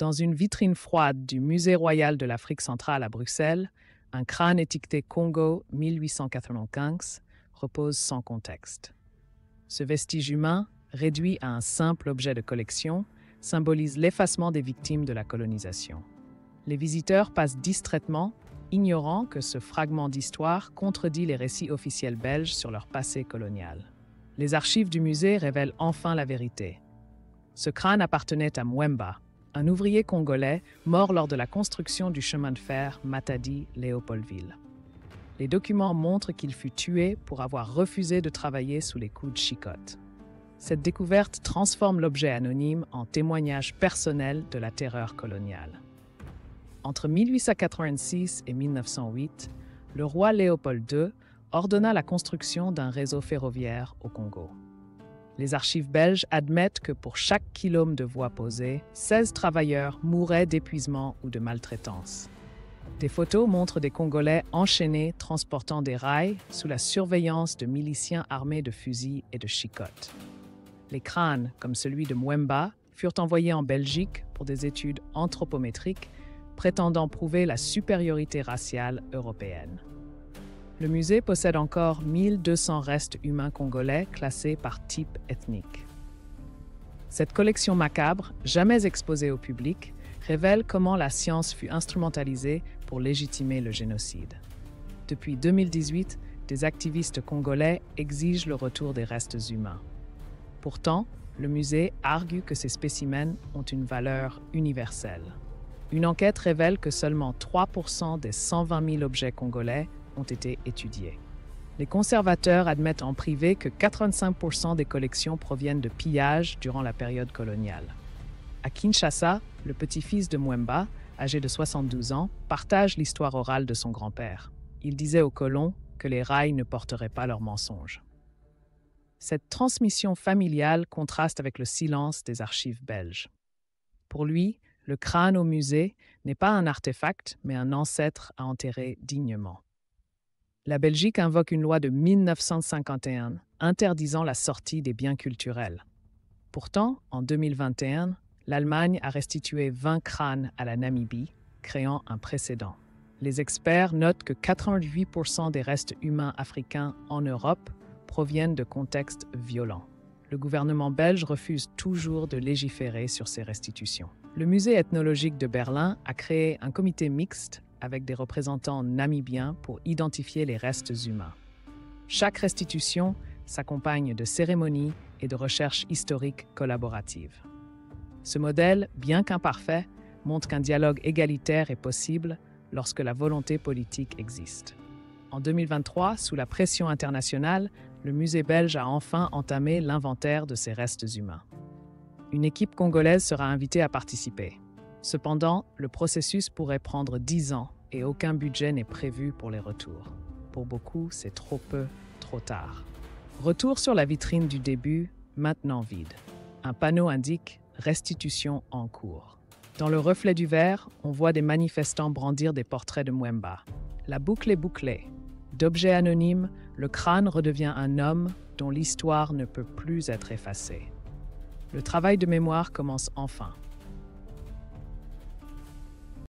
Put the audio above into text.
Dans une vitrine froide du Musée royal de l'Afrique centrale à Bruxelles, un crâne étiqueté Congo 1895 repose sans contexte. Ce vestige humain, réduit à un simple objet de collection, symbolise l'effacement des victimes de la colonisation. Les visiteurs passent distraitement, ignorant que ce fragment d'histoire contredit les récits officiels belges sur leur passé colonial. Les archives du musée révèlent enfin la vérité. Ce crâne appartenait à Mwemba, un ouvrier congolais mort lors de la construction du chemin de fer Matadi-Léopoldville. Les documents montrent qu'il fut tué pour avoir refusé de travailler sous les coups de chicotte. Cette découverte transforme l'objet anonyme en témoignage personnel de la terreur coloniale. Entre 1886 et 1908, le roi Léopold II ordonna la construction d'un réseau ferroviaire au Congo. Les archives belges admettent que pour chaque kilomètre de voie posée, 16 travailleurs mouraient d'épuisement ou de maltraitance. Des photos montrent des Congolais enchaînés transportant des rails sous la surveillance de miliciens armés de fusils et de chicottes. Les crânes, comme celui de Mwemba, furent envoyés en Belgique pour des études anthropométriques prétendant prouver la supériorité raciale européenne. Le musée possède encore 1200 restes humains congolais classés par type ethnique. Cette collection macabre, jamais exposée au public, révèle comment la science fut instrumentalisée pour légitimer le génocide. Depuis 2018, des activistes congolais exigent le retour des restes humains. Pourtant, le musée argue que ces spécimens ont une valeur universelle. Une enquête révèle que seulement 3% des 120 000 objets congolais ont été étudiés. Les conservateurs admettent en privé que 85% des collections proviennent de pillages durant la période coloniale. À Kinshasa, le petit-fils de Mwemba, âgé de 72 ans, partage l'histoire orale de son grand-père. Il disait aux colons que les rails ne porteraient pas leurs mensonges. Cette transmission familiale contraste avec le silence des archives belges. Pour lui, le crâne au musée n'est pas un artefact, mais un ancêtre à enterrer dignement. La Belgique invoque une loi de 1951 interdisant la sortie des biens culturels. Pourtant, en 2021, l'Allemagne a restitué 20 crânes à la Namibie, créant un précédent. Les experts notent que 88% des restes humains africains en Europe proviennent de contextes violents. Le gouvernement belge refuse toujours de légiférer sur ces restitutions. Le musée ethnologique de Berlin a créé un comité mixte avec des représentants namibiens pour identifier les restes humains. Chaque restitution s'accompagne de cérémonies et de recherches historiques collaboratives. Ce modèle, bien qu'imparfait, montre qu'un dialogue égalitaire est possible lorsque la volonté politique existe. En 2023, sous la pression internationale, le musée belge a enfin entamé l'inventaire de ces restes humains. Une équipe congolaise sera invitée à participer. Cependant, le processus pourrait prendre 10 ans et aucun budget n'est prévu pour les retours. Pour beaucoup, c'est trop peu, trop tard. Retour sur la vitrine du début, maintenant vide. Un panneau indique « Restitution en cours ». Dans le reflet du verre, on voit des manifestants brandir des portraits de Mwemba. La boucle est bouclée. D'objet anonyme, le crâne redevient un homme dont l'histoire ne peut plus être effacée. Le travail de mémoire commence enfin.